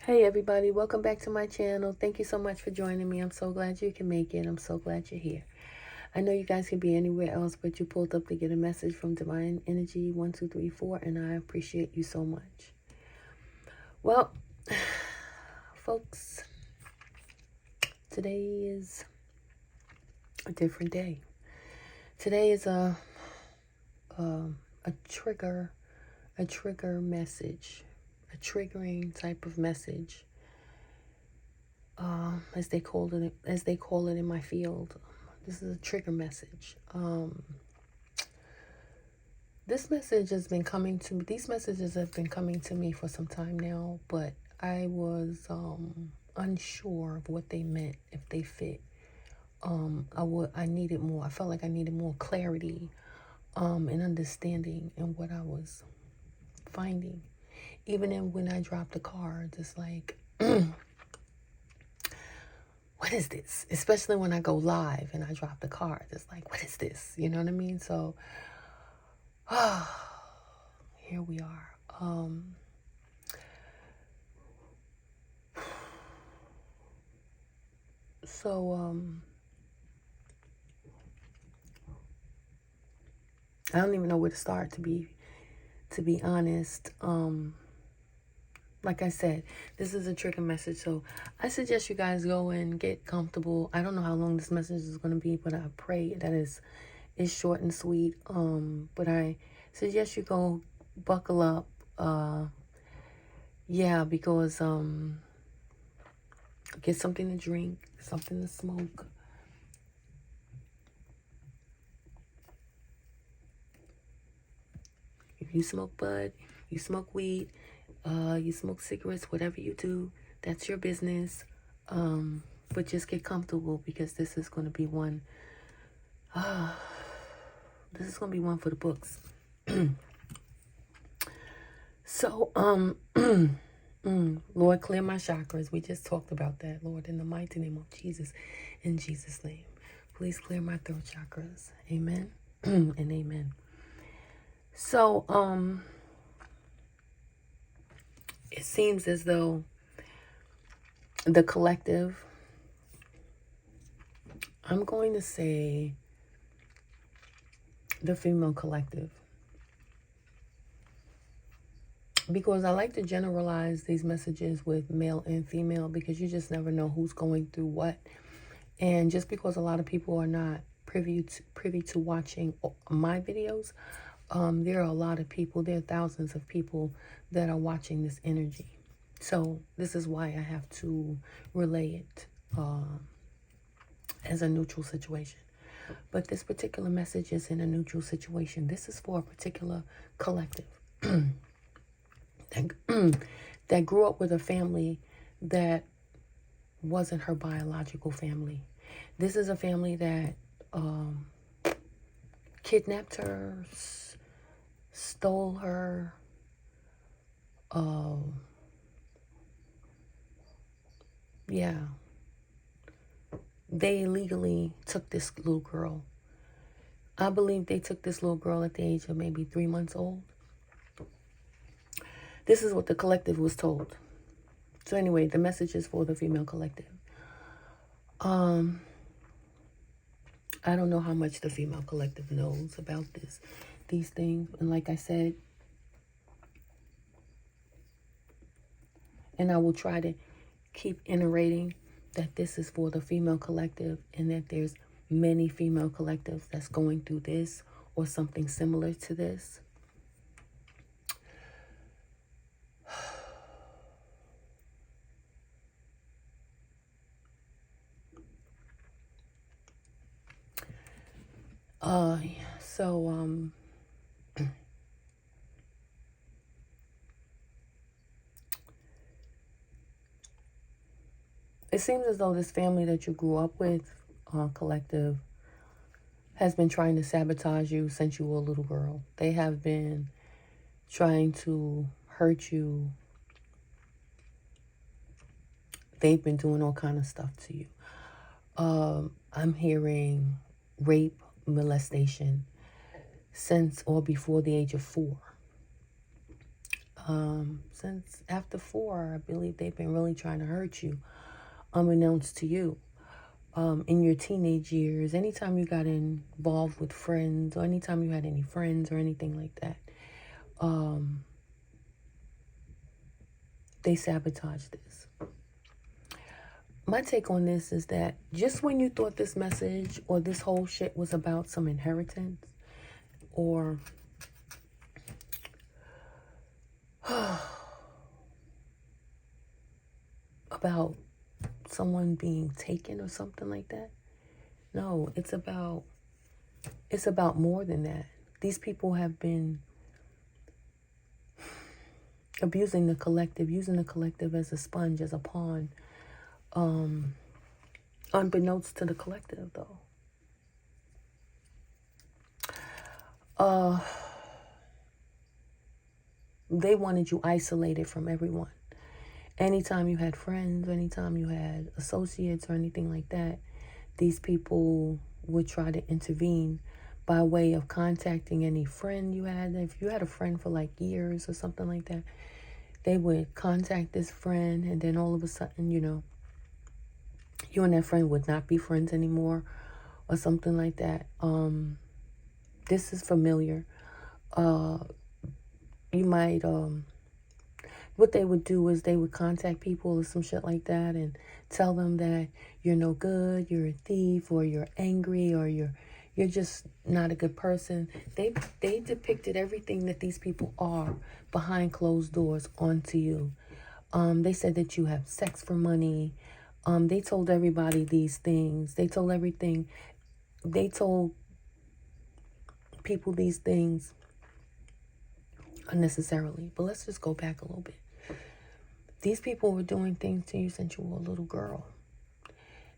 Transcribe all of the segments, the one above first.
Hey everybody, welcome back to my channel. Thank you so much for joining me. I'm so glad you can make it. I'm so glad you're here. I know you guys can be anywhere else, but you pulled up to get a message from Divine Energy 1234, and I appreciate you so much. Well, folks, today is a different day. Today is a trigger message, a triggering type of message. As they call it in my field. This is a trigger message. This message has been coming to me. These messages have been coming to me for some time now, but I was unsure of what they meant, if they fit. I needed more. I felt like I needed more clarity, and understanding in what I was finding. Even when I dropped the cards, it's like, what is this? Especially when I go live and I drop the cards. It's like, what is this? You know what I mean? So, here we are. I don't even know where to start, to be honest. Like I said, this is a trigger message, so I suggest you guys go and get comfortable. I don't know how long this message is going to be, but I pray that it's short and sweet. But I suggest you go buckle up. Yeah, because get something to drink, something to smoke. If you smoke bud, you smoke weed, you smoke cigarettes, whatever you do, that's your business. But just get comfortable, because this is going to be one. This is going to be one for the books. So, Lord, clear my chakras. We just talked about that, Lord, in the mighty name of Jesus. In Jesus' name, please clear my throat chakras. Amen and amen. So, it seems as though the collective, I'm going to say the female collective, because I like to generalize these messages with male and female, because you just never know who's going through what. And just because a lot of people are not privy to watching my videos, there are a lot of people, there are thousands of people that are watching this energy. So this is why I have to relay it as a neutral situation. But this particular message is in a neutral situation. This is for a particular collective that grew up with a family that wasn't her biological family. This is a family that kidnapped her, stole her, yeah. They illegally took this little girl. I believe they took this little girl at the age of maybe 3 months old. This is what the collective was told. So anyway, the message is for the female collective. I don't know how much the female collective knows about these things. And like I said, and I will try to keep iterating that this is for the female collective, and that there's many female collectives that's going through this or something similar to this. It seems as though this family that you grew up with, collective, has been trying to sabotage you since you were a little girl. They have been trying to hurt you. They've been doing all kind of stuff to you. I'm hearing rape, molestation since or before the age of 4. Since after 4, I believe they've been really trying to hurt you, unbeknownst to you. In your teenage years, anytime you got involved with friends, or anytime you had any friends or anything like that, they sabotaged this. My take on this is that just when you thought this message or this whole shit was about some inheritance or about someone being taken or something like that, no, it's about more than that. These people have been abusing the collective, using the collective as a sponge, as a pawn, unbeknownst to the collective, though. They wanted you isolated from everyone. Anytime you had friends, anytime you had associates or anything like that, these people would try to intervene by way of contacting any friend you had. If you had a friend for like years or something like that, they would contact this friend, and then all of a sudden, you and that friend would not be friends anymore or something like that. This is familiar. You might, what they would do is they would contact people or some shit like that and tell them that you're no good, you're a thief, or you're angry, or you're just not a good person. They depicted everything that these people are behind closed doors onto you. They said that you have sex for money. They told everybody these things. They told people these things unnecessarily. But let's just go back a little bit. These people were doing things to you since you were a little girl.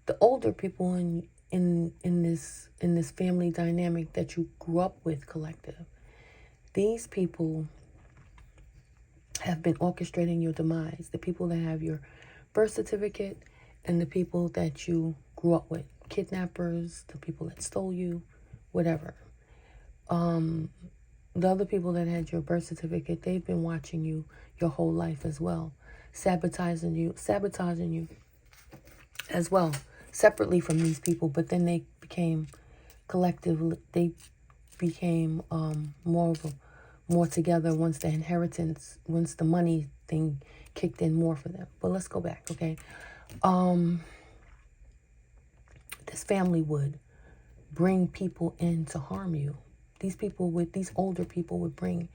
The older people in this family dynamic that you grew up with, collective, these people have been orchestrating your demise. The people that have your birth certificate and the people that you grew up with, kidnappers, the people that stole you, whatever. The other people that had your birth certificate, they've been watching you your whole life as well, sabotaging you as well, separately from these people. But then they became collectively, they became more together once the money thing kicked in more for them. But let's go back, okay? This family would bring people in to harm you. These older people would bring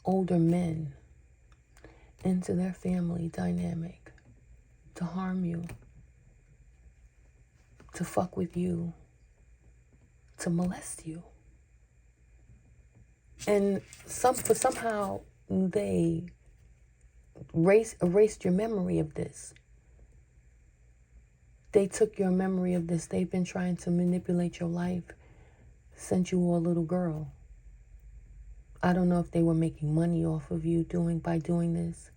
older men into their family dynamic to harm you, to fuck with you, to molest you. And somehow they erased your memory of this. They took your memory of this. They've been trying to manipulate your life since you were a little girl. I don't know if they were making money off of you by doing this.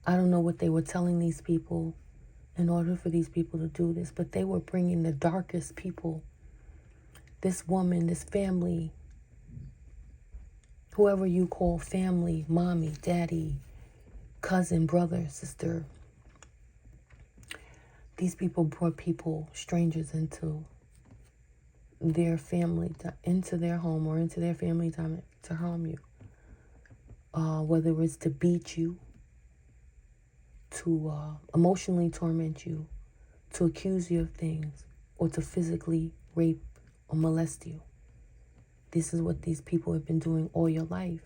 I don't know what they were telling these people in order for these people to do this, but they were bringing the darkest people. This woman, this family, whoever you call family, mommy, daddy, cousin, brother, sister. These people brought strangers into their family, into their home or into their family time to harm you. Whether it's to beat you, to emotionally torment you, to accuse you of things, or to physically rape or molest you. This is what these people have been doing all your life.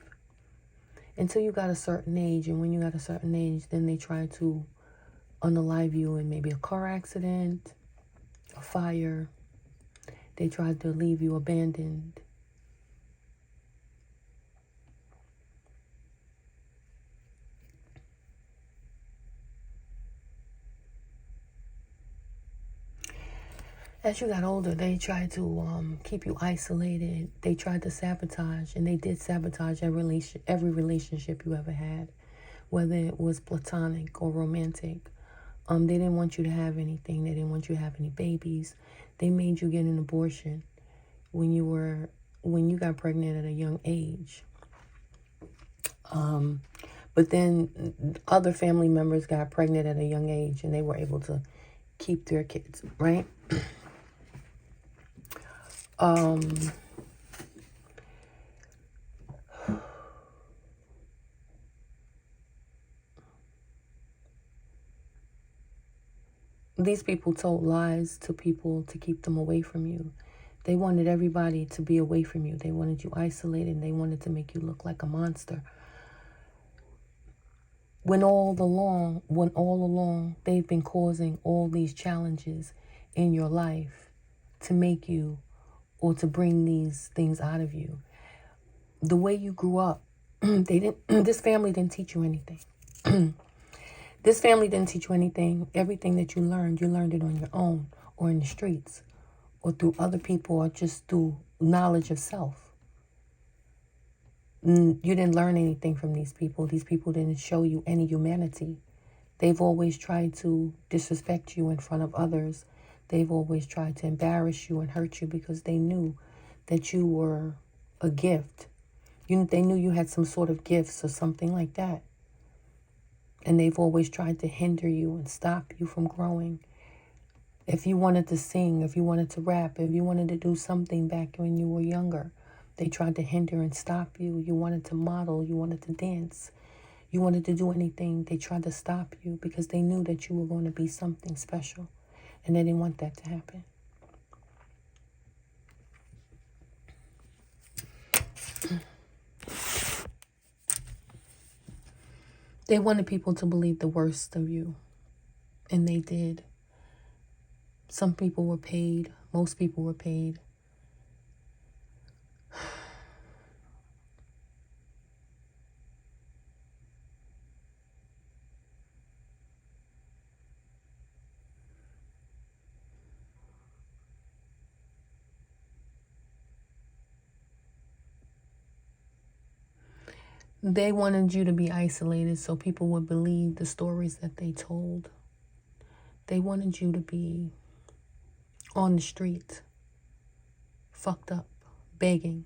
Until you got a certain age, and when you got a certain age, then they try to unalive you in maybe a car accident, a fire. They tried to leave you abandoned. As you got older, they tried to keep you isolated. They tried to sabotage, and they did sabotage every relationship you ever had, whether it was platonic or romantic. They didn't want you to have anything. They didn't want you to have any babies. They made you get an abortion when you got pregnant at a young age. But then other family members got pregnant at a young age and they were able to keep their kids, right? These people told lies to people to keep them away from you. They wanted everybody to be away from you. They wanted you isolated. They wanted to make you look like a monster. When all along, they've been causing all these challenges in your life to make you, or to bring these things out of you. The way you grew up, this family didn't teach you anything. This family didn't teach you anything. Everything that you learned it on your own, or in the streets, or through other people, or just through knowledge of self. You didn't learn anything from these people. These people didn't show you any humanity. They've always tried to disrespect you in front of others. They've always tried to embarrass you and hurt you because they knew that you were a gift. They knew you had some sort of gifts or something like that. And they've always tried to hinder you and stop you from growing. If you wanted to sing, if you wanted to rap, if you wanted to do something back when you were younger, they tried to hinder and stop you. You wanted to model, you wanted to dance, you wanted to do anything, they tried to stop you because they knew that you were going to be something special. And they didn't want that to happen. They wanted people to believe the worst of you. And they did. Some people were paid. Most people were paid. They wanted you to be isolated so people would believe the stories that they told. They wanted you to be on the street, fucked up, begging.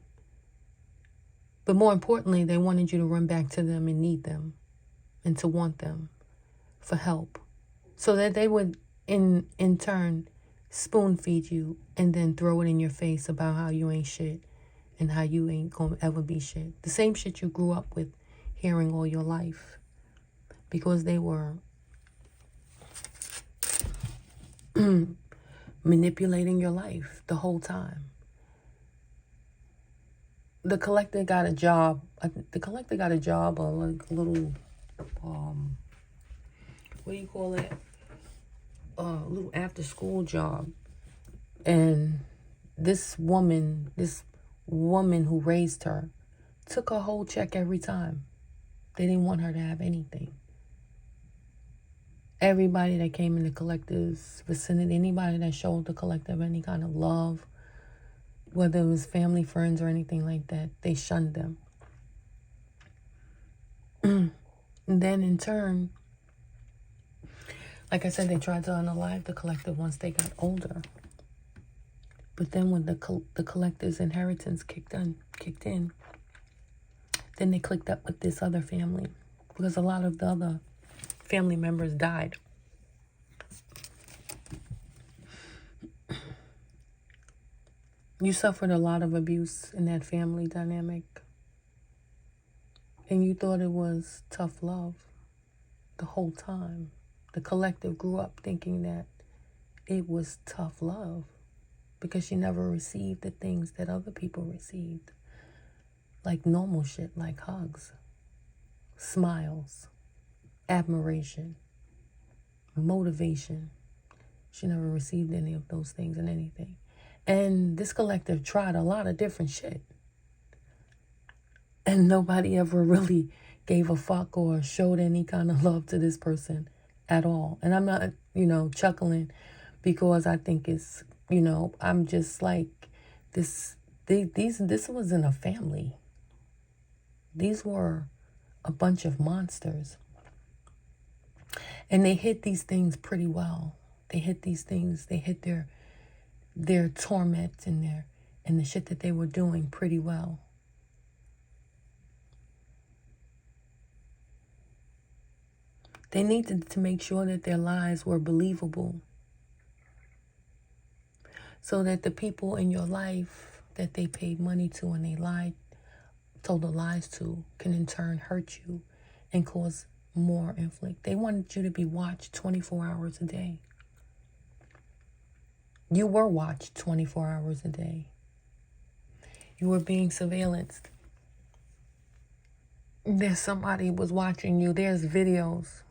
But more importantly, they wanted you to run back to them and need them and to want them for help, so that they would in turn spoon feed you and then throw it in your face about how you ain't shit and how you ain't gonna ever be shit. The same shit you grew up with hearing all your life, because they were manipulating your life the whole time. The collector got a job. The collector got a job, or like a little, what do you call it? A little after school job. And this woman who raised her took her whole check every time. They didn't want her to have anything. Everybody that came in the collector's vicinity, anybody that showed the collective any kind of love, whether it was family, friends, or anything like that, they shunned them. And then in turn, like I said, they tried to unalive the collective once they got older. But then when the collector's inheritance kicked in, then they clicked up with this other family, because a lot of the other family members died. You suffered a lot of abuse in that family dynamic. And you thought it was tough love the whole time. The collective grew up thinking that it was tough love because she never received the things that other people received. Like normal shit, like hugs, smiles, admiration, motivation. She never received any of those things in anything. And this collective tried a lot of different shit. And nobody ever really gave a fuck or showed any kind of love to this person at all. And I'm not, chuckling because I think it's, I'm just like, this wasn't a family. These were a bunch of monsters. And they hid these things pretty well. They hid these things. They hid their torment and the shit that they were doing pretty well. They needed to make sure that their lies were believable, so that the people in your life that they paid money to and they lied, told the lies to, can in turn hurt you and cause more inflict. They wanted you to be watched 24 hours a day. You were watched 24 hours a day. You were being surveillanced. There's somebody was watching you. There's videos.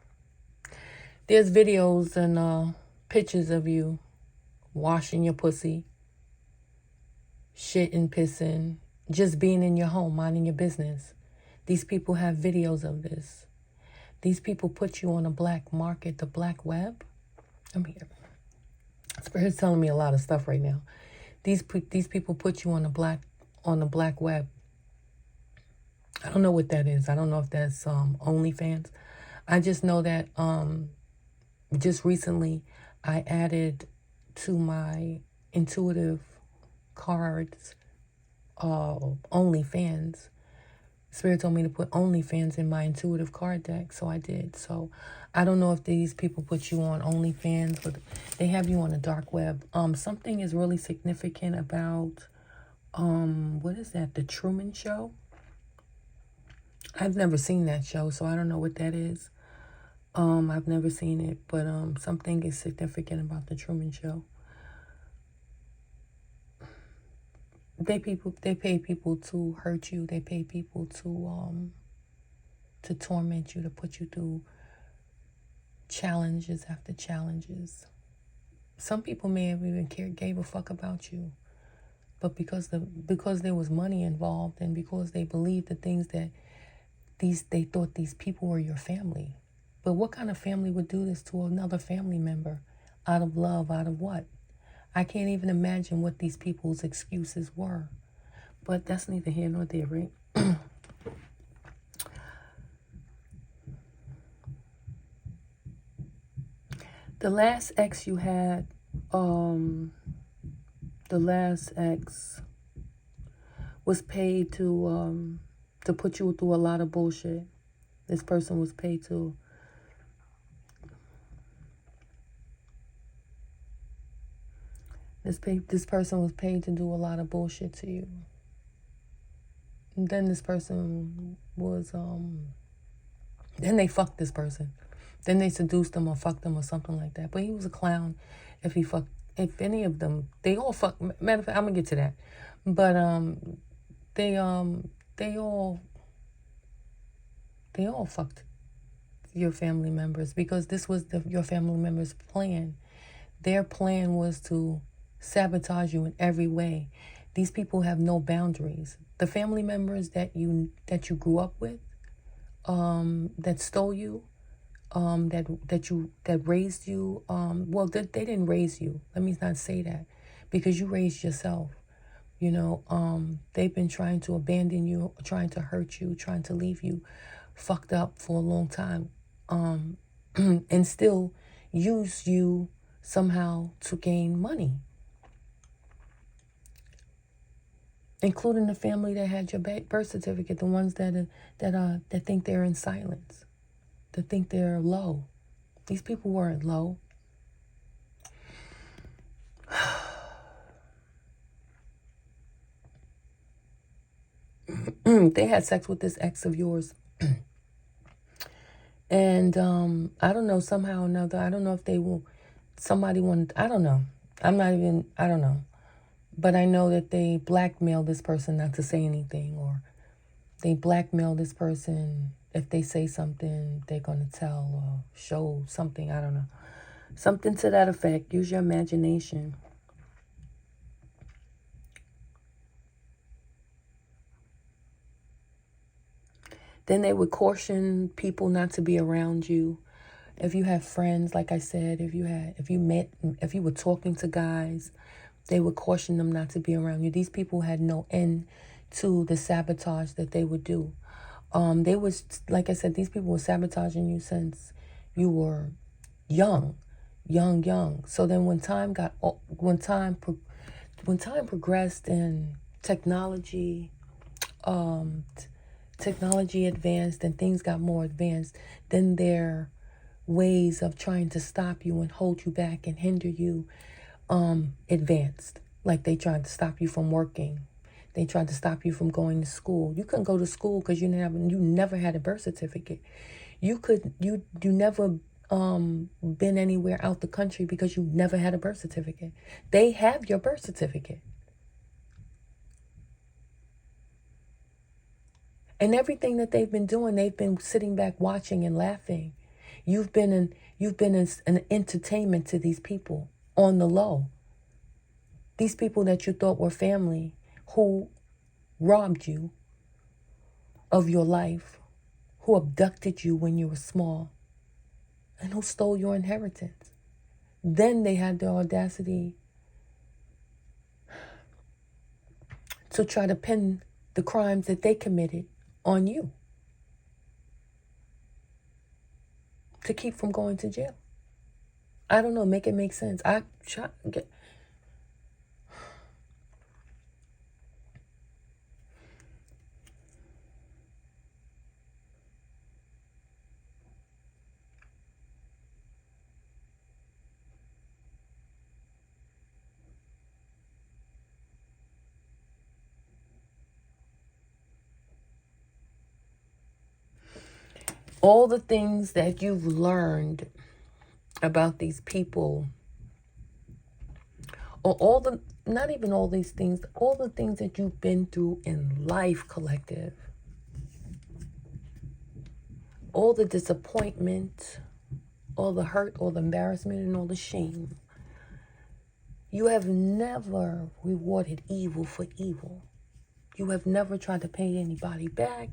There's videos and pictures of you washing your pussy, shitting, pissing, just being in your home, minding your business. These people have videos of this. These people put you on a black market, the black web. I'm here. Spirit's telling me a lot of stuff right now. These people put you on the black web. I don't know what that is. I don't know if that's OnlyFans. I just know that just recently I added to my intuitive cards OnlyFans. Spirit told me to put OnlyFans in my intuitive card deck, so I did. So I don't know if these people put you on OnlyFans, but they have you on the dark web. Something is really significant about what is that? The Truman Show. I've never seen that show, so I don't know what that is. I've never seen it, but something is significant about the Truman Show. They pay people to hurt you. They pay people to torment you, to put you through challenges after challenges. Some people may have even gave a fuck about you, but because there was money involved, and because they believed the things that they thought these people were your family. But what kind of family would do this to another family member? Out of love, out of what? I can't even imagine what these people's excuses were. But that's neither here nor there, right? The last ex you had, the last ex was paid to put you through a lot of bullshit. This person was paid to This person was paid to do a lot of bullshit to you. And then this person was, then they fucked this person. Then they seduced him or fucked him or something like that. But he was a clown if any of them, they all fucked. Matter of fact, I'm going to get to that. But they all fucked your family members, because this was your family members' plan. Their plan was to sabotage you in every way. These people have no boundaries. The family members that you grew up with, that stole you, that raised you. Well, they didn't raise you. Let me not say that, because you raised yourself. You know, they've been trying to abandon you, trying to hurt you, trying to leave you fucked up for a long time, and still use you somehow to gain money. Including the family that had your birth certificate, the ones that think they're in silence, that think they're low. These people weren't low. They had sex with this ex of yours. And I don't know, somehow or another, I don't know if they will, somebody wanted, I don't know. I don't know. But I know that they blackmail this person not to say anything, or they blackmail this person. If they say something, they're going to tell or show something. I don't know. Something to that effect. Use your imagination. Then they would caution people not to be around you. If you have friends, like I said, if you were talking to guys, they would caution them not to be around you. These people had no end to the sabotage that they would do. They was, like I said, these people were sabotaging you since you were young. So then when time progressed and technology advanced and things got more advanced, then their ways of trying to stop you and hold you back and hinder you advanced. Like they tried to stop you from working. They tried to stop you from going to school. You couldn't go to school because you never had a birth certificate. You never been anywhere out the country because you never had a birth certificate. They have your birth certificate. And everything that they've been doing, they've been sitting back watching and laughing. You've been an entertainment to these people on the low. These people that you thought were family, who robbed you of your life, who abducted you when you were small, and who stole your inheritance. Then they had the audacity to try to pin the crimes that they committed on you, to keep from going to jail. I don't know, make it make sense. I try to get... All the things that you've learned about these people, or not even all these things, all the things that you've been through in life, collective, all the disappointment, all the hurt, all the embarrassment, and all the shame. You have never rewarded evil for evil. You have never tried to pay anybody back.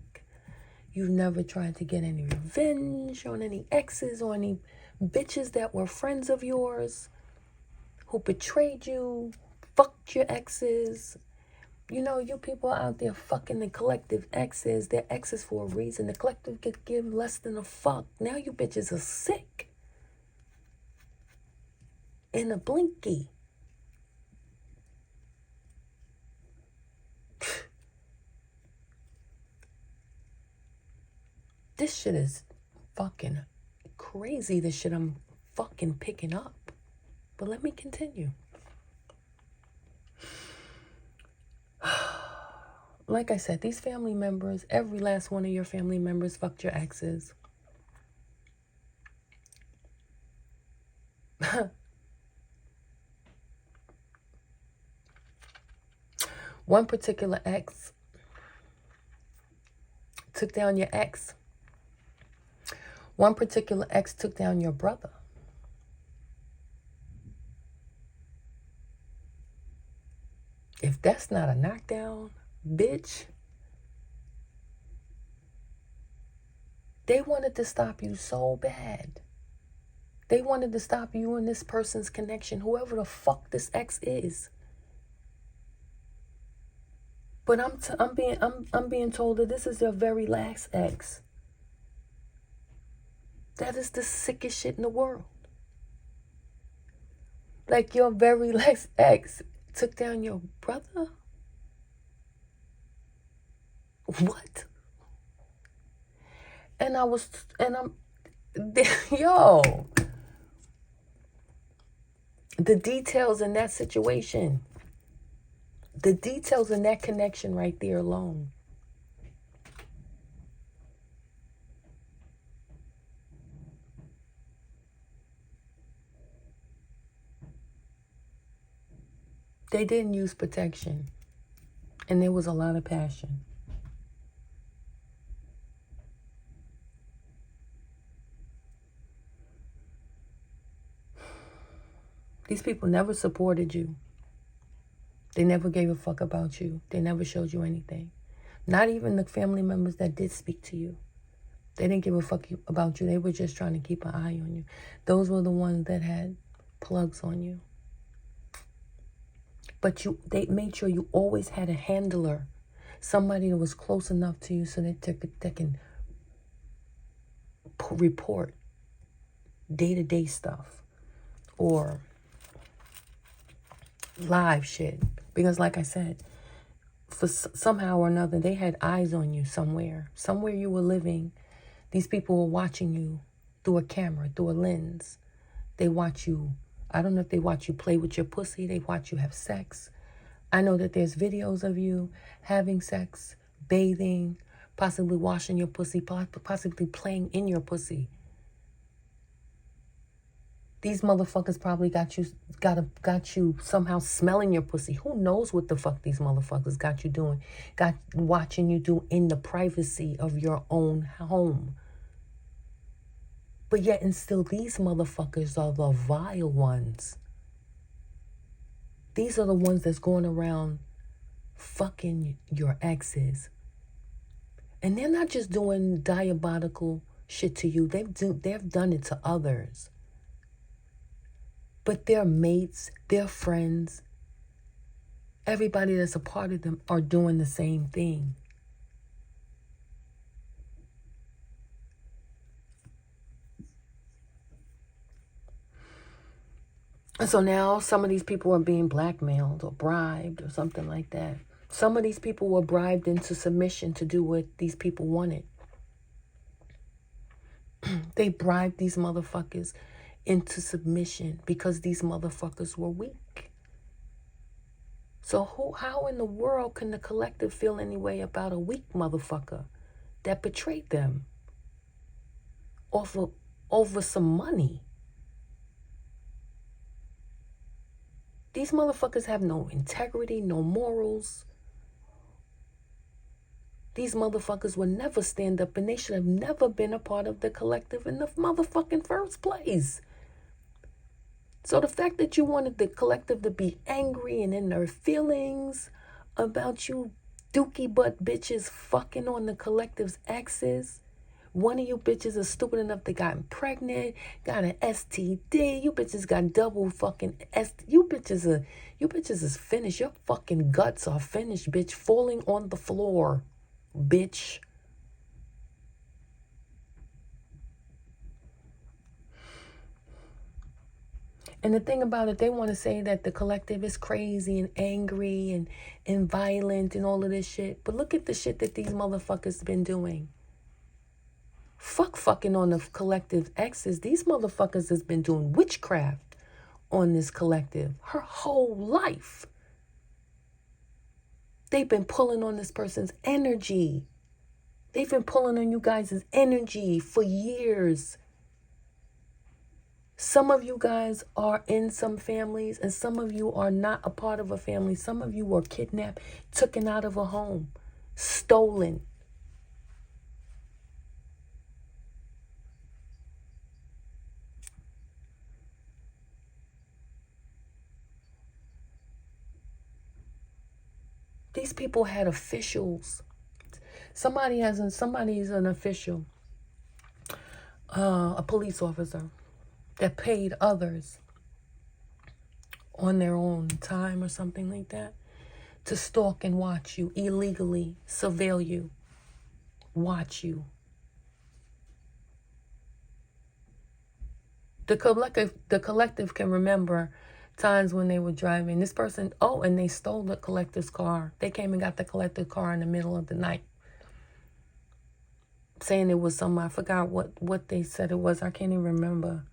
You've never tried to get any revenge on any exes or any bitches that were friends of yours who betrayed you, fucked your exes. You know, you people out there fucking the collective exes. They're exes for a reason. The collective could give less than a fuck. Now you bitches are sick. In a blinky. This shit is fucking crazy, the shit I'm fucking picking up. But let me continue. Like I said, these family members, every last one of your family members fucked your exes. One particular ex took down your ex. One particular ex took down your brother. If that's not a knockdown, bitch. They wanted to stop you so bad. They wanted to stop you and this person's connection, whoever the fuck this ex is. But I'm being told that this is their very last ex. That is the sickest shit in the world. Like your very last ex took down your brother? What? And I'm, yo, the details in that situation, the details in that connection right there alone. They didn't use protection. And there was a lot of passion. These people never supported you. They never gave a fuck about you. They never showed you anything. Not even the family members that did speak to you. They didn't give a fuck about you. They were just trying to keep an eye on you. Those were the ones that had plugs on you. But they made sure you always had a handler. Somebody that was close enough to you so that they can report day-to-day stuff. Or live shit. Because like I said, for somehow or another, they had eyes on you somewhere. Somewhere you were living, these people were watching you through a camera, through a lens. They watch you. I don't know if they watch you play with your pussy. They watch you have sex. I know that there's videos of you having sex, bathing, possibly washing your pussy, possibly playing in your pussy. These motherfuckers probably got you somehow smelling your pussy. Who knows what the fuck these motherfuckers got you doing? Got watching you do in the privacy of your own home. But yet and still, these motherfuckers are the vile ones. These are the ones that's going around fucking your exes. And they're not just doing diabolical shit to you. They've done it to others. But their mates, their friends, everybody that's a part of them are doing the same thing. And so now some of these people are being blackmailed or bribed or something like that. Some of these people were bribed into submission to do what these people wanted. They bribed these motherfuckers into submission because these motherfuckers were weak. So how in the world can the collective feel any way about a weak motherfucker that betrayed them over some money? These motherfuckers have no integrity, no morals. These motherfuckers will never stand up, and they should have never been a part of the collective in the motherfucking first place. So the fact that you wanted the collective to be angry and in their feelings about you dookie butt bitches fucking on the collective's exes. One of you bitches is stupid enough to got pregnant, got an STD. You bitches got double fucking You bitches is finished. Your fucking guts are finished, bitch. Falling on the floor, bitch. And the thing about it, they want to say that the collective is crazy and angry and violent and all of this shit. But look at the shit that these motherfuckers been doing. Fucking on the collective exes. These motherfuckers has been doing witchcraft on this collective her whole life. They've been pulling on this person's energy. They've been pulling on you guys' energy for years. Some of you guys are in some families and some of you are not a part of a family. Some of you were kidnapped, taken out of a home, stolen. These people had officials. Somebody's an official, a police officer that paid others on their own time or something like that to stalk and watch you, illegally surveil you, watch you. The collective can remember times when they were driving. This person, and they stole the collective's car. They came and got the collective car in the middle of the night. Saying it was I forgot what they said it was. I can't even remember.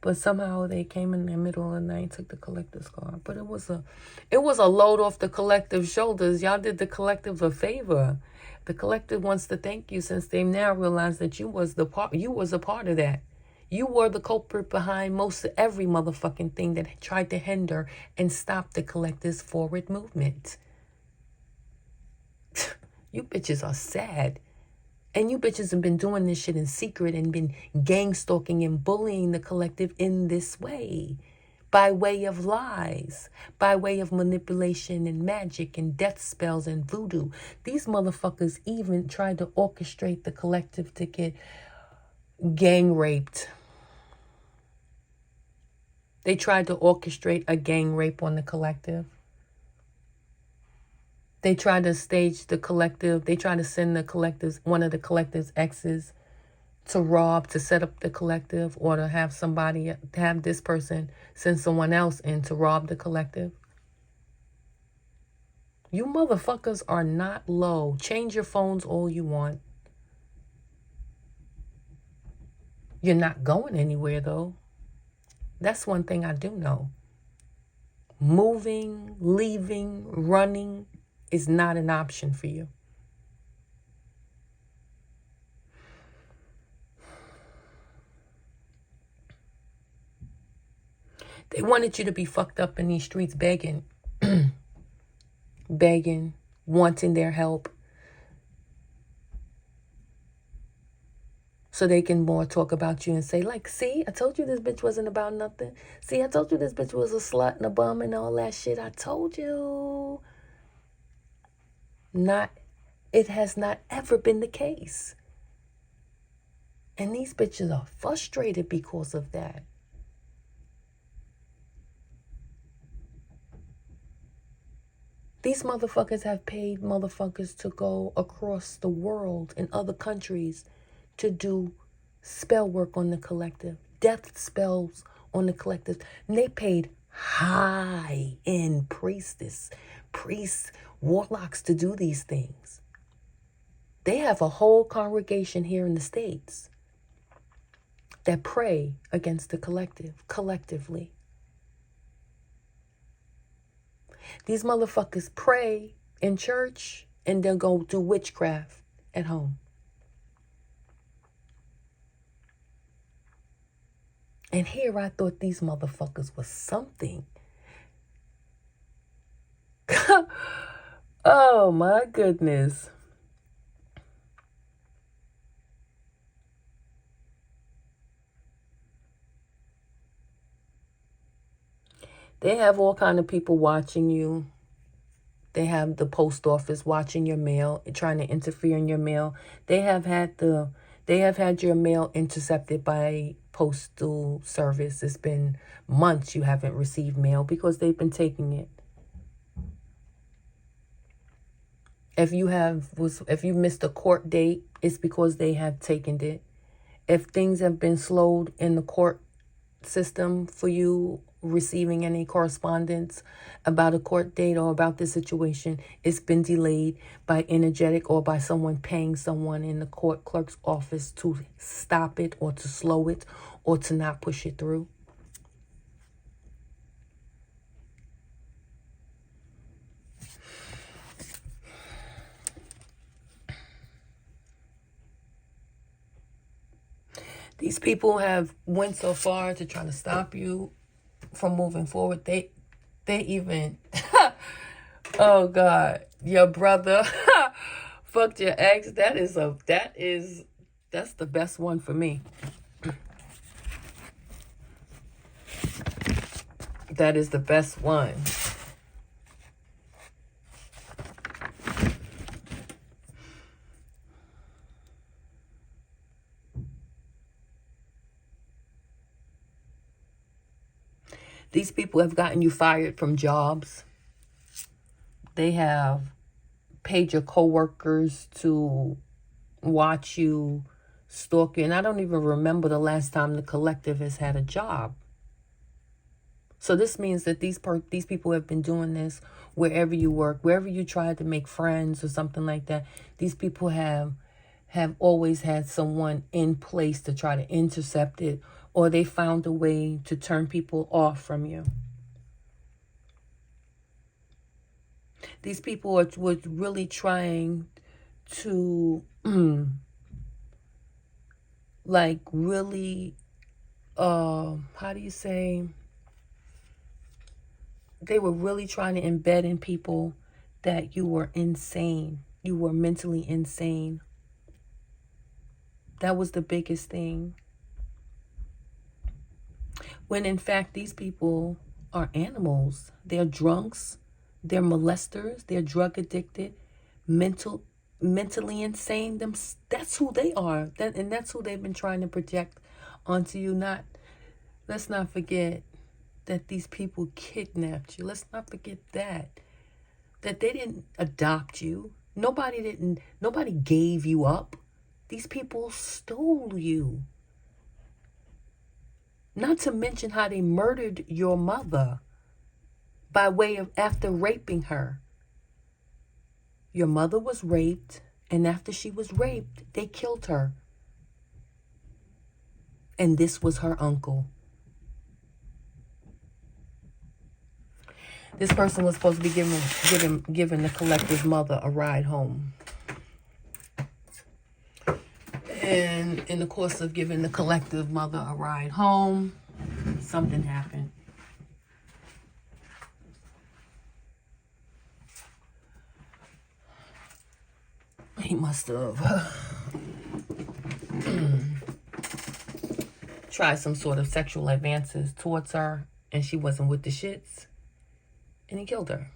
But somehow they came in the middle of the night and took the collective's car. But it was a load off the collective's shoulders. Y'all did the collective a favor. The collective wants to thank you since they now realize that you was a part of that. You were the culprit behind most of every motherfucking thing that tried to hinder and stop the collective's forward movement. You bitches are sad. And you bitches have been doing this shit in secret and been gang stalking and bullying the collective in this way. By way of lies. By way of manipulation and magic and death spells and voodoo. These motherfuckers even tried to orchestrate the collective to get gang raped. They tried to orchestrate a gang rape on the collective. They tried to stage the collective. They tried to send one of the collective's exes to set up the collective, or to have this person send someone else in to rob the collective. You motherfuckers are not low. Change your phones all you want. You're not going anywhere, though. That's one thing I do know. Moving, leaving, running is not an option for you. They wanted you to be fucked up in these streets begging, begging, wanting their help. So they can more talk about you and say, like, see, I told you this bitch wasn't about nothing. See, I told you this bitch was a slut and a bum and all that shit. I told you. It has not ever been the case. And these bitches are frustrated because of that. These motherfuckers have paid motherfuckers to go across the world in other countries to do spell work on the collective, death spells on the collective. And they paid high-end priests, warlocks to do these things. They have a whole congregation here in the States that pray against the collective, collectively. These motherfuckers pray in church and then go do witchcraft at home. And here I thought these motherfuckers was something. Oh my goodness. They have all kind of people watching you. They have the post office watching your mail, trying to interfere in your mail. They have had your mail intercepted by postal service. It's been months you haven't received mail because they've been taking it. If you missed a court date, it's because they have taken it. If things have been slowed in the court system for you receiving any correspondence about a court date or about this situation, it's been delayed by energetic or by someone paying someone in the court clerk's office to stop it or to slow it or to not push it through. These people have went so far to try to stop you from moving forward. They even oh God, your brother fucked your ex. That's the best one for me. That is the best one. These people have gotten you fired from jobs. They have paid your coworkers to watch you, stalk you. And I don't even remember the last time the collective has had a job. So this means that these people have been doing this wherever you work, wherever you try to make friends or something like that. These people have always had someone in place to try to intercept it, or they found a way to turn people off from you. These people were really trying to, like, really, how do you say? They were really trying to embed in people that you were insane. You were mentally insane. That was the biggest thing. When in fact, these people are animals. They're drunks. They're molesters. They're drug addicted, mentally insane. That's who they are. And that's who they've been trying to project onto you. Let's not forget that these people kidnapped you. Let's not forget that they didn't adopt you. Nobody gave you up. These people stole you. Not to mention how they murdered your mother by way of after raping her. Your mother was raped, and after she was raped, they killed her. And this was her uncle. This person was supposed to be giving the collective's mother a ride home. And in the course of giving the collective mother a ride home, something happened. He must have tried some sort of sexual advances towards her, and she wasn't with the shits, and he killed her.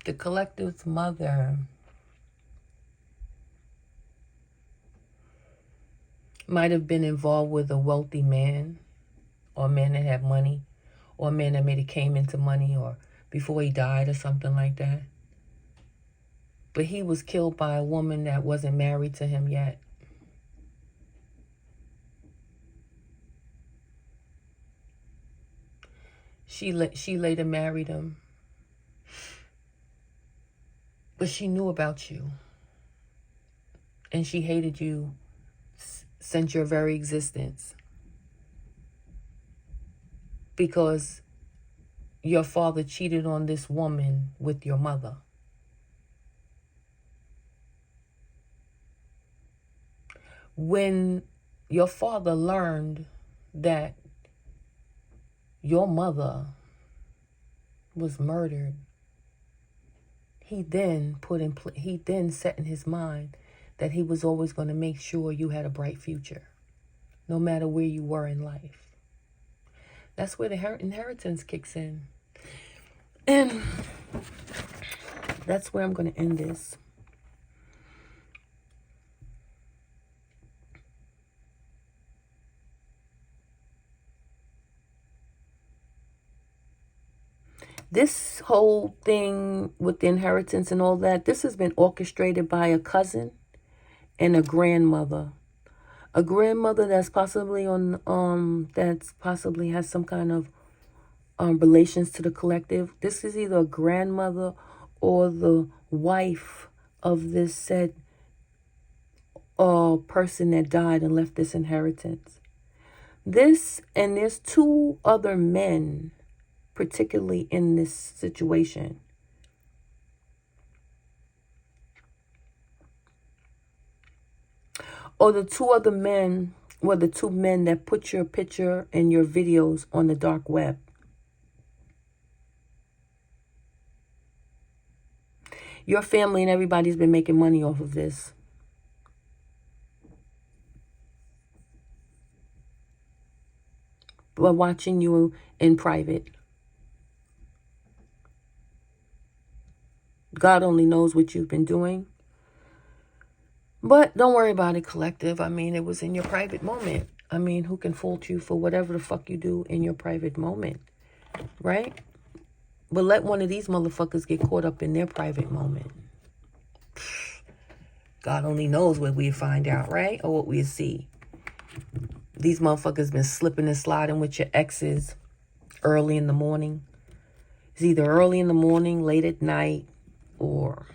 The collective's mother might have been involved with a wealthy man, or a man that had money, or a man that maybe came into money, or before he died or something like that. But he was killed by a woman that wasn't married to him yet. She later married him. But she knew about you. And she hated you since your very existence. Because your father cheated on this woman with your mother. When your father learned that your mother was murdered, he then set in his mind that he was always going to make sure you had a bright future, no matter where you were in life. That's where the inheritance kicks in. And that's where I'm going to end this. This whole thing with the inheritance and all that, this has been orchestrated by a cousin and a grandmother. A grandmother that's possibly has some kind of relations to the collective. This is either a grandmother or the wife of this said person that died and left this inheritance. There's two other men particularly in this situation. Or the two other men were the two men that put your picture and your videos on the dark web. Your family and everybody's been making money off of this. By watching you in private. God only knows what you've been doing. But don't worry about it, collective. I mean, it was in your private moment. I mean, who can fault you for whatever the fuck you do in your private moment? Right? But let one of these motherfuckers get caught up in their private moment. God only knows what we find out, right? Or what we see. These motherfuckers been slipping and sliding with your exes early in the morning. It's either early in the morning, late at night, or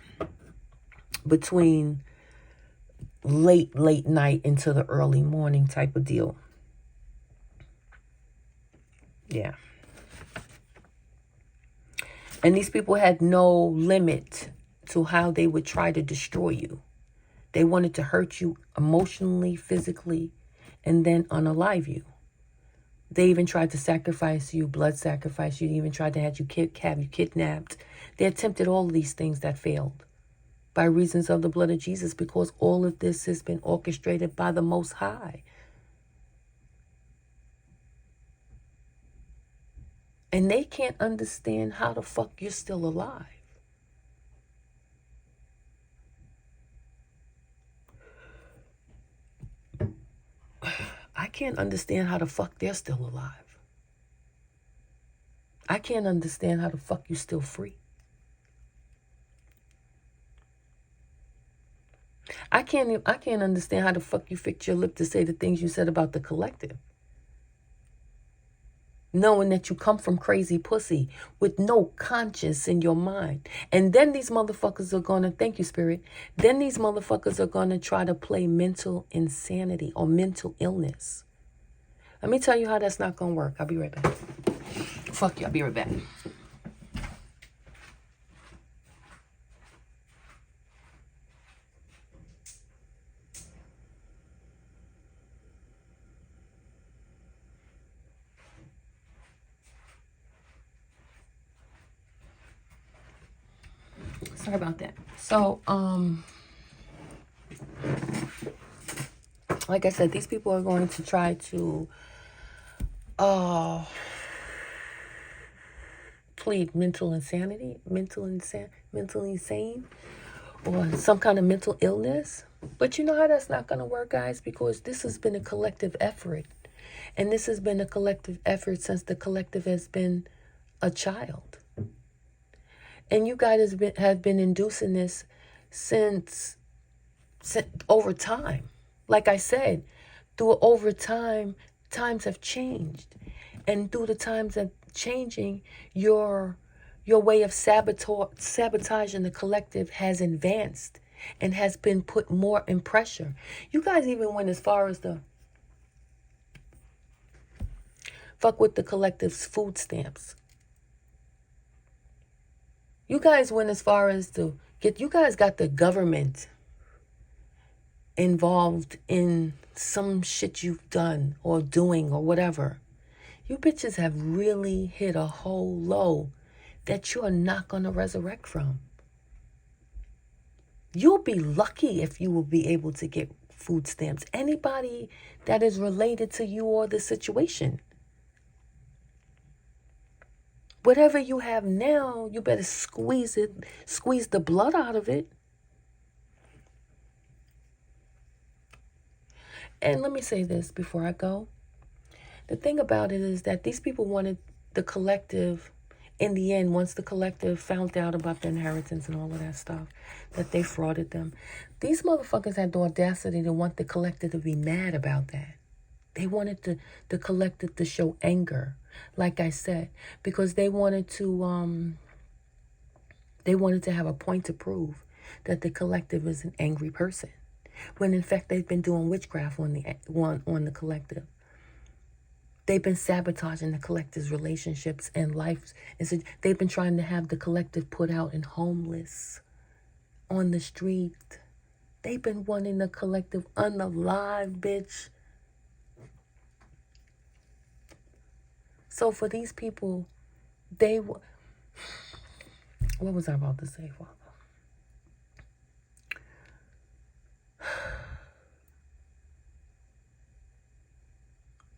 between late night into the early morning type of deal. Yeah. And these people had no limit to how they would try to destroy you. They wanted to hurt you emotionally, physically, and then unalive you. They even tried to sacrifice you, blood sacrifice you. They even tried to have you kidnapped. They attempted all of these things that failed by reasons of the blood of Jesus, because all of this has been orchestrated by the Most High. And they can't understand how the fuck you're still alive. I can't understand how the fuck they're still alive. I can't understand how the fuck you're still free. I can't understand how the fuck you fixed your lip to say the things you said about the collective. knowing that you come from crazy pussy with no conscience in your mind. And then these motherfuckers are going to, thank you, Spirit, then these motherfuckers are going to try to play mental insanity or mental illness. Let me tell you how that's not going to work. I'll be right back. Fuck you, I'll be right back. Sorry about that. So, like I said, these people are going to try to plead mental insanity, mental insane, or some kind of mental illness. But you know how that's not going to work, guys, because this has been a collective effort. And this has been a collective effort since the collective has been a child. And you guys have been inducing this since over time. Like I said, over time, times have changed. And through the times of changing, your way of sabotaging the collective has advanced and has been put more in pressure. You guys even went as far as the fuck with the collective's food stamps. You guys went as far as you guys got the government involved in some shit you've done or doing or whatever. You bitches have really hit a whole low that you are not going to resurrect from. You'll be lucky if you will be able to get food stamps. Anybody that is related to you or the situation. Whatever you have now, you better squeeze the blood out of it. And let me say this before I go. The thing about it is that these people wanted the collective, in the end, once the collective found out about the inheritance and all of that stuff, that they frauded them. These motherfuckers had the audacity to want the collective to be mad about that. They wanted the collective to show anger, like I said, because they wanted to have a point to prove that the collective is an angry person, when in fact they've been doing witchcraft on the collective. They've been sabotaging the collective's relationships and lives. They've been trying to have the collective put out and homeless on the street. They've been wanting the collective unalive, bitch. So for these people, what was I about to say, Father?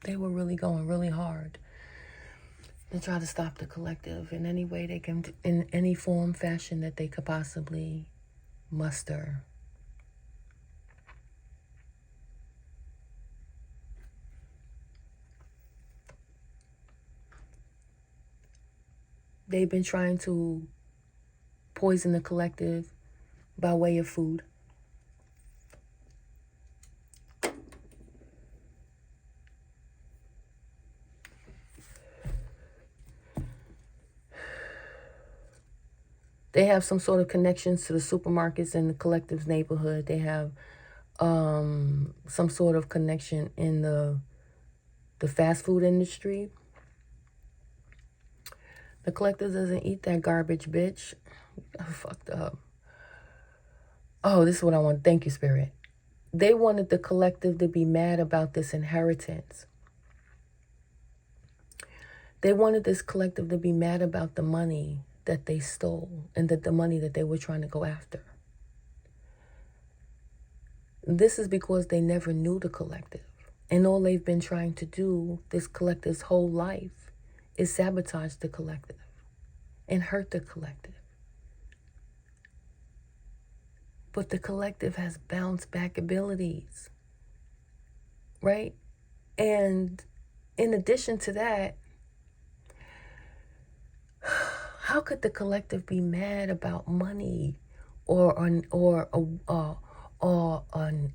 They were really going really hard to try to stop the collective in any way they can, in any form, fashion that they could possibly muster. They've been trying to poison the collective by way of food. They have some sort of connections to the supermarkets in the collective's neighborhood. They have some sort of connection in the fast food industry. The collective doesn't eat that garbage, bitch. I fucked up. Oh, this is what I want. Thank you, Spirit. They wanted the collective to be mad about this inheritance. They wanted this collective to be mad about the money that they stole and the money that they were trying to go after. This is because they never knew the collective. And all they've been trying to do, this collective's whole life, is sabotage the collective and hurt the collective. But the collective has bounce back abilities, right? And in addition to that, how could the collective be mad about money or an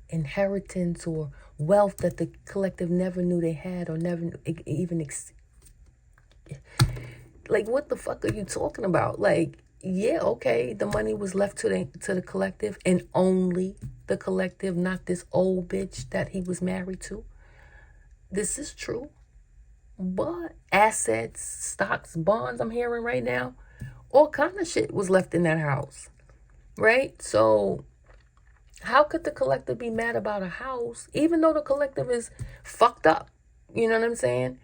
inheritance or wealth that the collective never knew they had or never even Like, what the fuck are you talking about? Like, yeah, okay, the money was left to the collective, and only the collective, not this old bitch that he was married to. This is true. But assets, stocks, bonds, I'm hearing right now, all kind of shit was left in that house. Right? So how could the collective be mad about a house, even though the collective is fucked up? You know what I'm saying?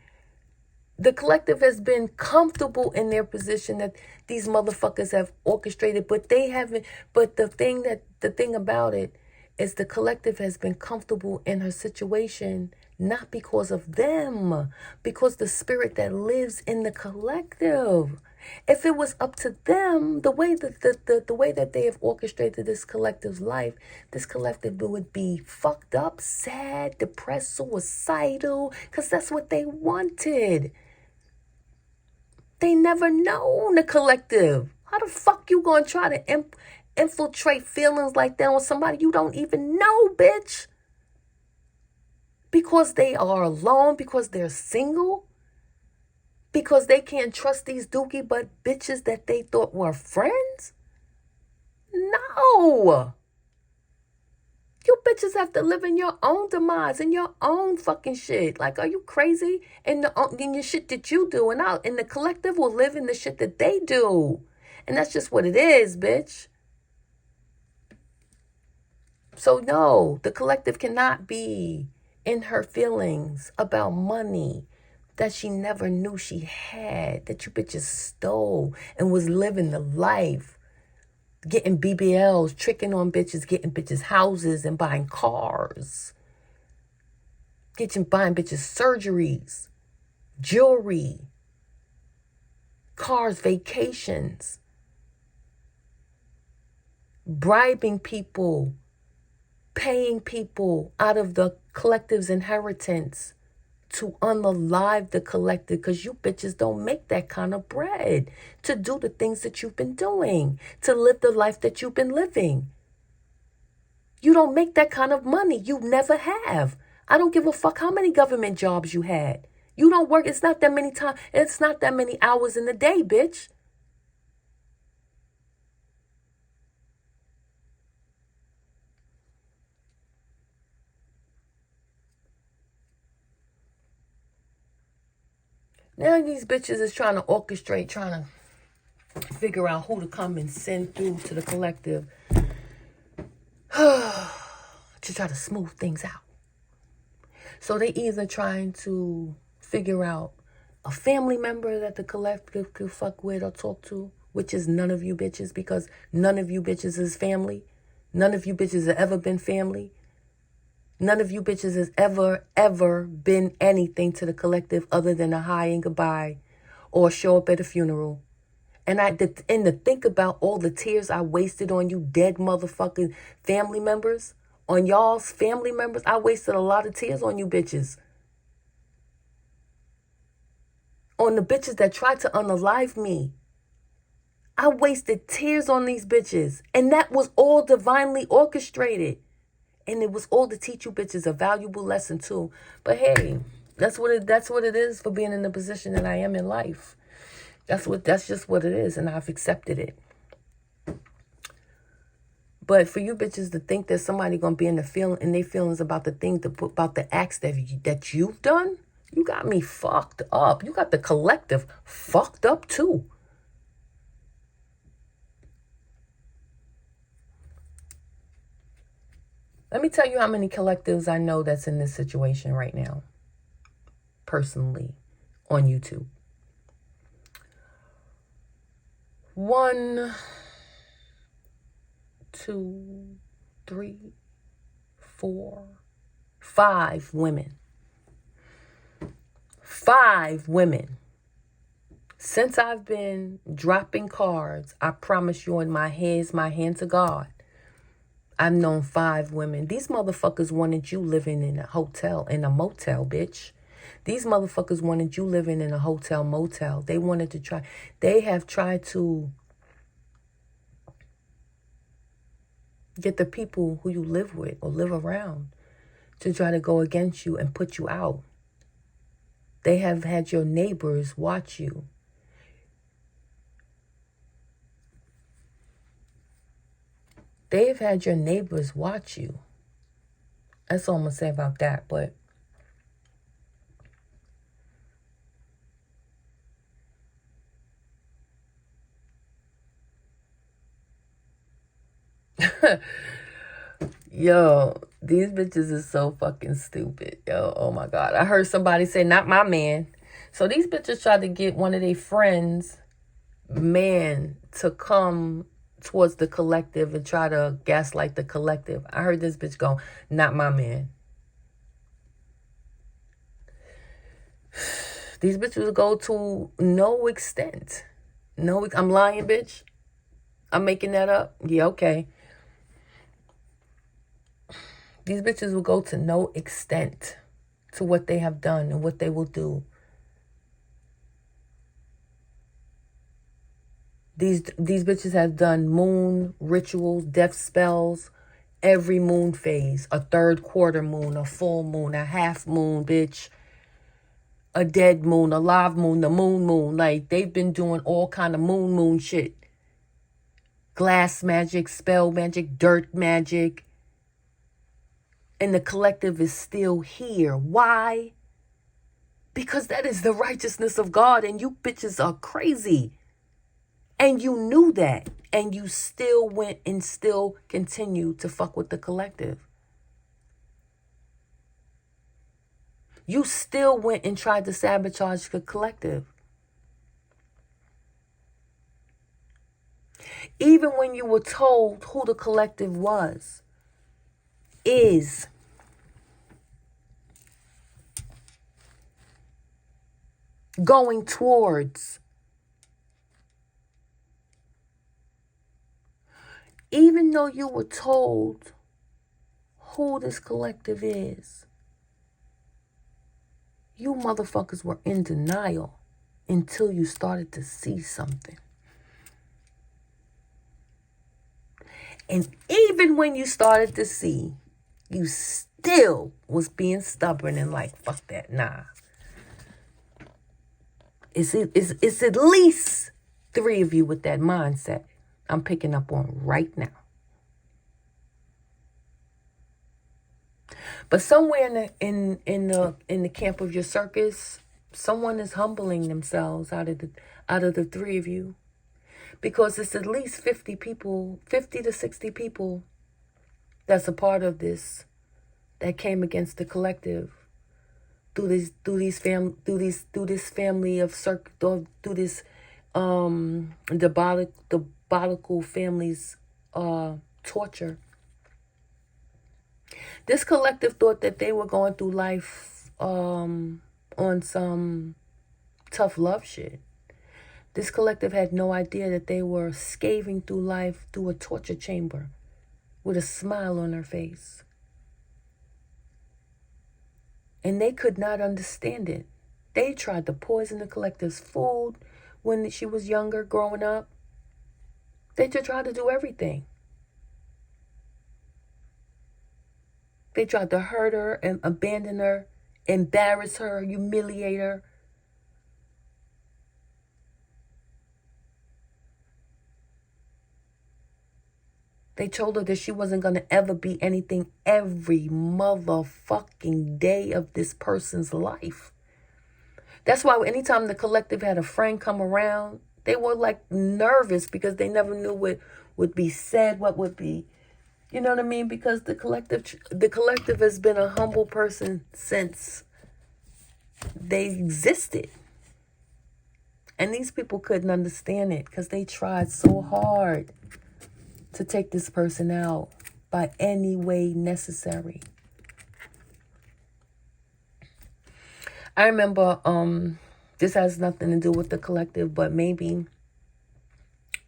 The collective has been comfortable in their position that these motherfuckers have orchestrated, but they haven't. But the thing about it is the collective has been comfortable in her situation, not because of them, because the spirit that lives in the collective. If it was up to them, the way that the way that they have orchestrated this collective's life, this collective would be fucked up, sad, depressed, suicidal, because that's what they wanted. They never known the collective. How the fuck you gonna try to infiltrate feelings like that on somebody you don't even know, bitch? Because they are alone, because they're single, because they can't trust these dookie butt bitches that they thought were friends? No. You bitches have to live in your own demise, in your own fucking shit. Like, are you crazy? In your shit that you do, and the collective will live in the shit that they do. And that's just what it is, bitch. So no, the collective cannot be in her feelings about money that she never knew she had, that you bitches stole and was living the life. Getting BBLs, tricking on bitches, getting bitches houses and buying cars. Buying bitches surgeries, jewelry, cars, vacations. Bribing people, paying people out of the collective's inheritance to unalive the collective, because you bitches don't make that kind of bread to do the things that you've been doing, to live the life that you've been living. You don't make that kind of money. You never have. I don't give a fuck how many government jobs you had. You don't work. It's not that many times. It's not that many hours in the day, bitch. Now these bitches is trying to orchestrate, trying to figure out who to come and send through to the collective to try to smooth things out. So they either trying to figure out a family member that the collective could fuck with or talk to, which is none of you bitches, because none of you bitches is family. None of you bitches have ever been family. None of you bitches has ever been anything to the collective other than a hi and goodbye or show up at a funeral. And to think about all the tears I wasted on you dead motherfucking family members, on y'all's family members, I wasted a lot of tears on you bitches. On the bitches that tried to unalive me. I wasted tears on these bitches. And that was all divinely orchestrated. And it was all to teach you bitches a valuable lesson too. But hey, that's what it is for being in the position that I am in life. That's just what it is, and I've accepted it. But for you bitches to think that somebody gonna be in their feelings about about the acts that you've done, you got me fucked up. You got the collective fucked up too. Let me tell you how many collectives I know that's in this situation right now. Personally, on YouTube. 1, 2, 3, 4, 5 women. 5 women. Since I've been dropping cards, I promise you in my hand to God, I've known 5 women. These motherfuckers wanted you living in a motel, bitch. These motherfuckers wanted you living in a hotel, motel. They have tried to get the people who you live with or live around to try to go against you and put you out. They have had your neighbors watch you. They have had your neighbors watch you. That's all I'm going to say about that. But yo, these bitches is so fucking stupid. Yo, oh my God. I heard somebody say, not my man. So these bitches tried to get one of their friends' man to come towards the collective and try to gaslight the collective. I heard this bitch go, not my man. These bitches go to no extent. No, I'm lying, bitch. I'm making that up. Yeah, okay. These bitches will go to no extent to what they have done and what they will do. These bitches have done moon rituals, death spells, every moon phase, a third quarter moon, a full moon, a half moon, bitch, a dead moon, a live moon, the moon. Like, they've been doing all kind of moon shit. Glass magic, spell magic, dirt magic. And the collective is still here. Why? Because that is the righteousness of God, and you bitches are crazy. And you knew that. And you still went and still continue to fuck with the collective. You still went and tried to sabotage the collective. Even when you were told who the collective was, is, going towards. Even though you were told who this collective is, you motherfuckers were in denial until you started to see something. And even when you started to see, you still was being stubborn and like, fuck that, nah. It's at least 3 of you with that mindset I'm picking up on right now. But somewhere in the camp of your circus, someone is humbling themselves out of the 3 of you, because it's at least 50 people, 50 to 60 people that's a part of this, that came against the collective through this family of through this diabolical family's torture. This collective thought that they were going through life on some tough love shit. This collective had no idea that they were scavenging through life through a torture chamber with a smile on their face. And they could not understand it. They tried to poison the collective's food when she was younger, growing up. They just tried to do everything. They tried to hurt her and abandon her, embarrass her, humiliate her. They told her that she wasn't going to ever be anything every motherfucking day of this person's life. That's why anytime the collective had a friend come around, they were like nervous because they never knew what would be said, what would be, you know what I mean? Because the collective has been a humble person since they existed. And these people couldn't understand it because they tried so hard to take this person out by any way necessary. I remember, this has nothing to do with the collective, but maybe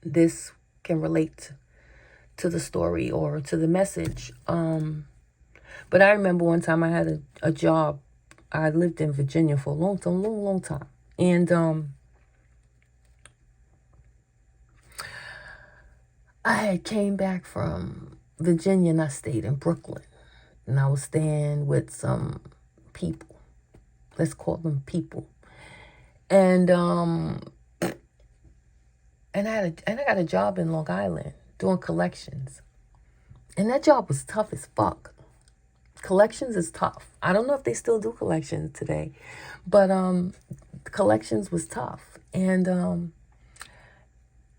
this can relate to the story or to the message. But I remember one time I had a job. I lived in Virginia for a long time. And I had came back from Virginia and I stayed in Brooklyn. And I was staying with some people. Let's call them people. And I got a job in Long Island doing collections. And that job was tough as fuck. Collections is tough. I don't know if they still do collections today, but collections was tough. And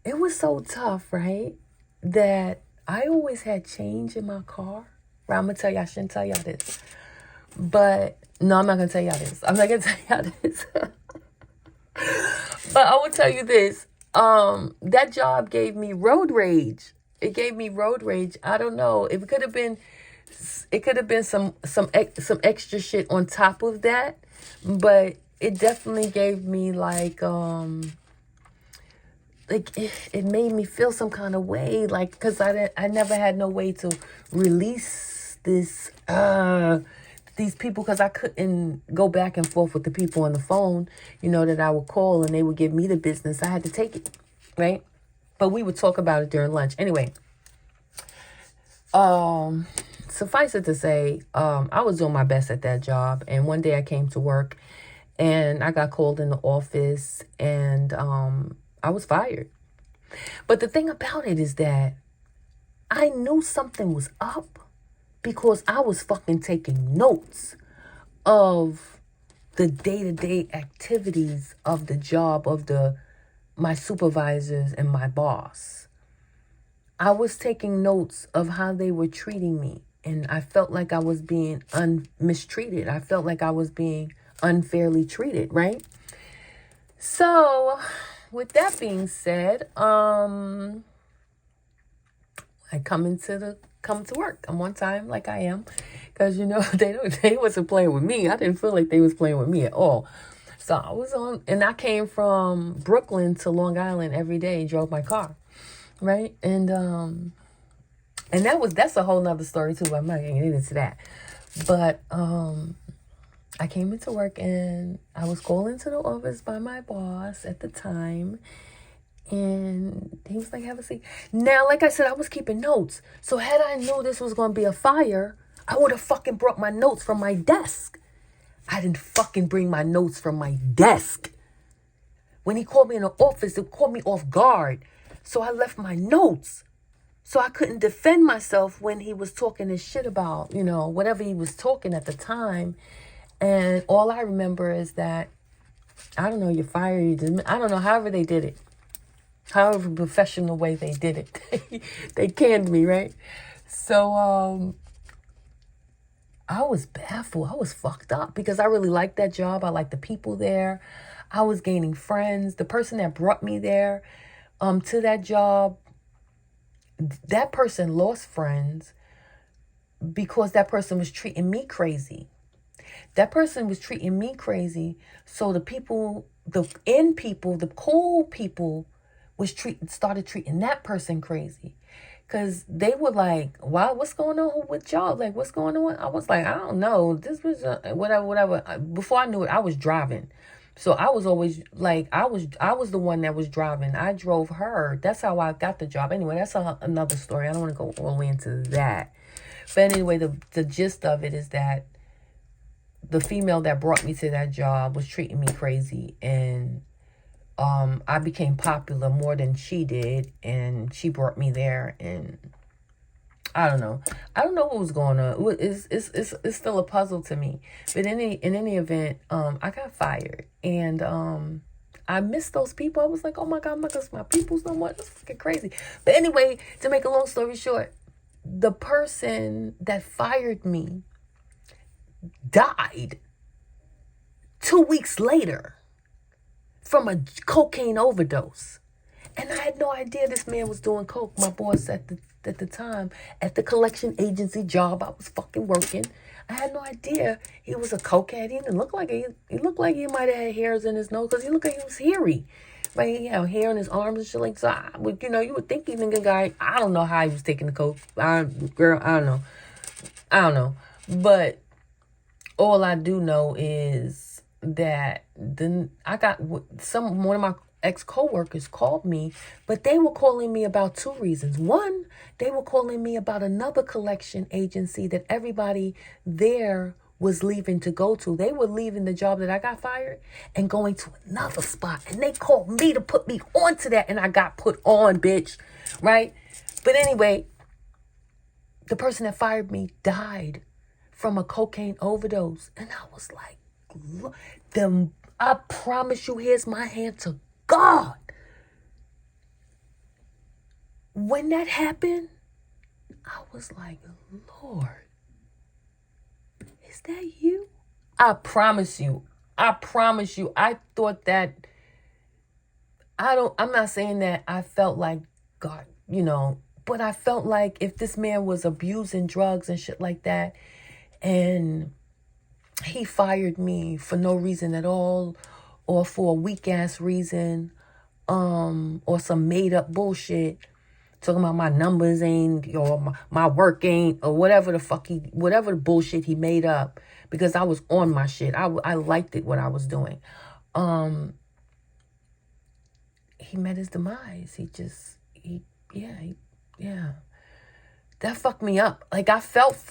it was so tough, right? That I always had change in my car. Right, I'm gonna tell you, I shouldn't tell y'all this. But no, I'm not gonna tell y'all this. I'm not gonna tell y'all this. But I will tell you this. That job gave me road rage. It gave me road rage. I don't know. It could have been some extra shit on top of that, but it definitely gave me like it made me feel some kind of way, like, because I never had no way to release this these people, because I couldn't go back and forth with the people on the phone, that I would call and they would give me the business. I had to take it, right? But we would talk about it during lunch. Anyway, suffice it to say, I was doing my best at that job. And one day I came to work and I got called in the office and I was fired. But the thing about it is that I knew something was up because I was fucking taking notes of the day-to-day activities of the job of my supervisors and my boss. I was taking notes of how they were treating me, and I felt like I was being mistreated. I felt like I was being unfairly treated, right? So, with that being said, I come to work. I'm on time like I am, because they wasn't playing with me. I didn't feel like they was playing with me at all. So I was on, and I came from Brooklyn to Long Island every day, drove my car, right? And that's a whole nother story too. But I'm not getting into that. But I came into work and I was called into the office by my boss at the time. And he was like, have a seat. Now, like I said, I was keeping notes. So had I knew this was going to be a fire, I would have fucking brought my notes from my desk. I didn't fucking bring my notes from my desk. When he called me in the office, it caught me off guard. So I left my notes. So I couldn't defend myself when he was talking his shit about, whatever he was talking at the time. And all I remember is that, I don't know, you fired, you dismissed. I don't know, however they did it. However professional way they did it. They canned me, right? So I was baffled. I was fucked up because I really liked that job. I liked the people there. I was gaining friends. The person that brought me there to that job, that person lost friends because that person was treating me crazy. That person was treating me crazy. So the cool people started treating that person crazy, because they were like, wow, what's going on with y'all? Like, what's going on? I was like, I don't know. This was whatever. Before I knew it, I was driving. So I was always like, I was the one that was driving. I drove her. That's how I got the job. Anyway, that's another story. I don't want to go all the way into that. But anyway, the gist of it is that the female that brought me to that job was treating me crazy, and I became popular more than she did, and she brought me there, and I don't know what was going on. It's still a puzzle to me. But in any event, I got fired, and I missed those people. I was like, oh my God, I'm not gonna see my peoples no more. That's fucking crazy. But anyway, to make a long story short, the person that fired me died 2 weeks later from a cocaine overdose. And I had no idea this man was doing coke. My boss at the time, at the collection agency job I was fucking working, I had no idea he was a cokehead. He didn't look like he looked like he might have had hairs in his nose, because he looked like he was hairy. Right? He had hair on his arms and shit like that. So you would think he nigga guy, I don't know how he was taking the coke. I don't know. But all I do know is that then one of my ex-coworkers called me, but they were calling me about two reasons. One, they were calling me about another collection agency that everybody there was leaving to go to. They were leaving the job that I got fired and going to another spot. And they called me to put me onto that. And I got put on, bitch. Right? But anyway, the person that fired me died from a cocaine overdose. And I was like, I promise you, here's my hand to God. When that happened, I was like, Lord, is that you? I promise you. I thought that, I'm not saying that I felt like God, but I felt like if this man was abusing drugs and shit like that, and he fired me for no reason at all, or for a weak ass reason, or some made up bullshit, talking about my numbers ain't, or my work ain't, or whatever the bullshit he made up, because I was on my shit. I liked it, what I was doing. He met his demise. Yeah. That fucked me up. Like, I felt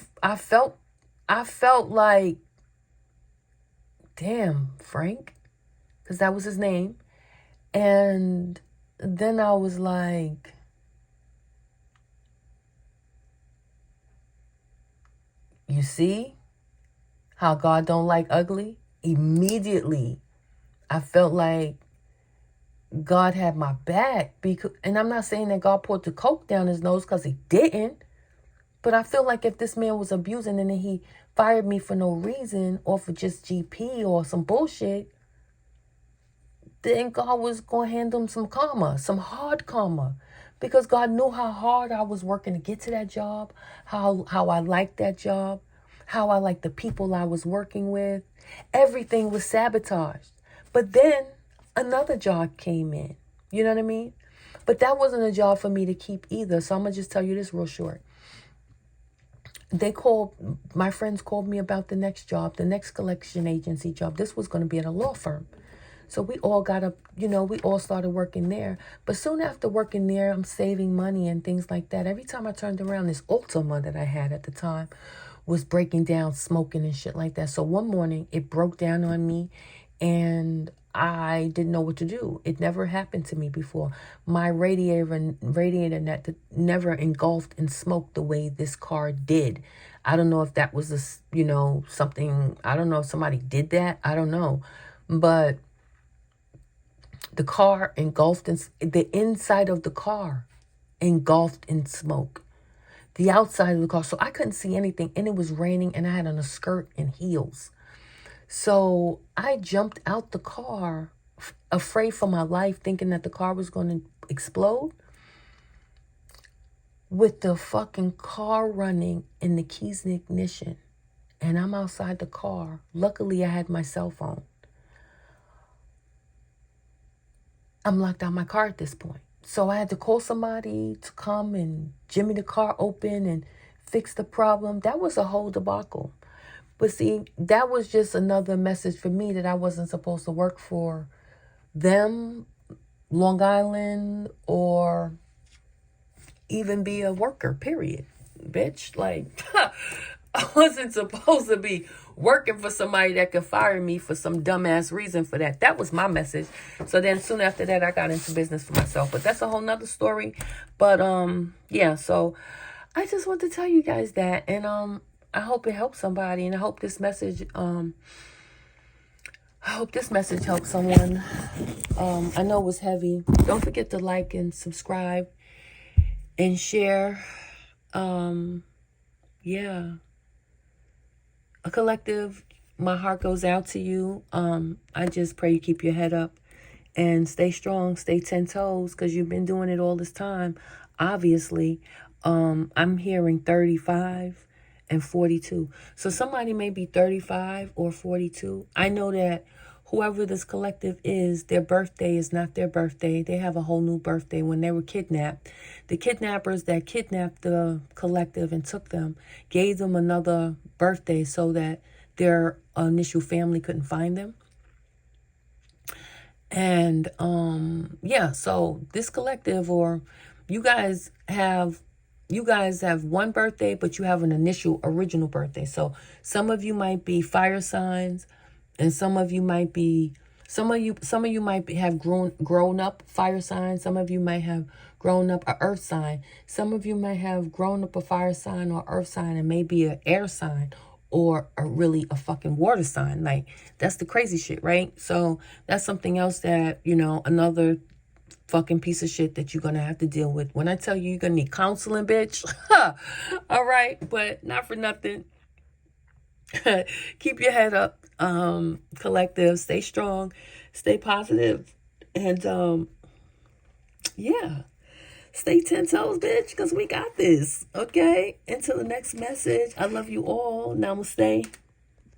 like, damn, Frank, because that was his name. And then I was like, you see how God don't like ugly? Immediately, I felt like God had my back. And I'm not saying that God poured the coke down his nose, because he didn't. But I feel like if this man was abusing and then he fired me for no reason, or for just GP or some bullshit, then God was going to hand him some karma, some hard karma. Because God knew how hard I was working to get to that job, how I liked that job, how I liked the people I was working with. Everything was sabotaged. But then another job came in. You know what I mean? But that wasn't a job for me to keep either. So I'm going to just tell you this real short. My friends called me about the next job, the next collection agency job. This was going to be at a law firm. So we all we all started working there. But soon after working there, I'm saving money and things like that. Every time I turned around, this Ultima that I had at the time was breaking down, smoking and shit like that. So one morning, it broke down on me, and I didn't know what to do. It never happened to me before. My radiator net never engulfed in smoke the way this car did. I don't know if that was something. I don't know if somebody did that. I don't know. But the car engulfed in, the inside of the car engulfed in smoke. The outside of the car. So I couldn't see anything, and it was raining, and I had on a skirt and heels. So I jumped out the car, afraid for my life, thinking that the car was going to explode, with the fucking car running and the keys in ignition. And I'm outside the car. Luckily, I had my cell phone. I'm locked out my car at this point. So I had to call somebody to come and jimmy the car open and fix the problem. That was a whole debacle. But see, that was just another message for me that I wasn't supposed to work for them, Long Island, or even be a worker, period. Bitch, like, I wasn't supposed to be working for somebody that could fire me for some dumbass reason for that. That was my message. So then soon after that, I got into business for myself. But that's a whole nother story. But yeah, so I just want to tell you guys that. And I hope it helps somebody. And I hope this message helps someone. I know it was heavy. Don't forget to like and subscribe and share. Yeah. A collective, my heart goes out to you. I just pray you keep your head up and stay strong, stay 10 toes, because you've been doing it all this time. Obviously, I'm hearing 35 and 42. So somebody may be 35 or 42. I know that whoever this collective is, their birthday is not their birthday. They have a whole new birthday when they were kidnapped. The kidnappers that kidnapped the collective and took them gave them another birthday so that their initial family couldn't find them. And yeah, so this collective, or you guys have you guys have one birthday, but you have an initial original birthday. So some of you might be fire signs, and some of you might be have grown up fire sign. Some of you might have grown up a earth sign. Some of you might have grown up a fire sign or earth sign, and maybe an air sign or a fucking water sign. Like, that's the crazy shit, right? So that's something else that, another fucking piece of shit that you're gonna have to deal with. When I tell you you're gonna need counseling, bitch. All right, but not for nothing. Keep your head up, collective. Stay strong, stay positive, and yeah, stay 10 toes, bitch, because we got this. Okay, until the next message, I love you all. Namaste.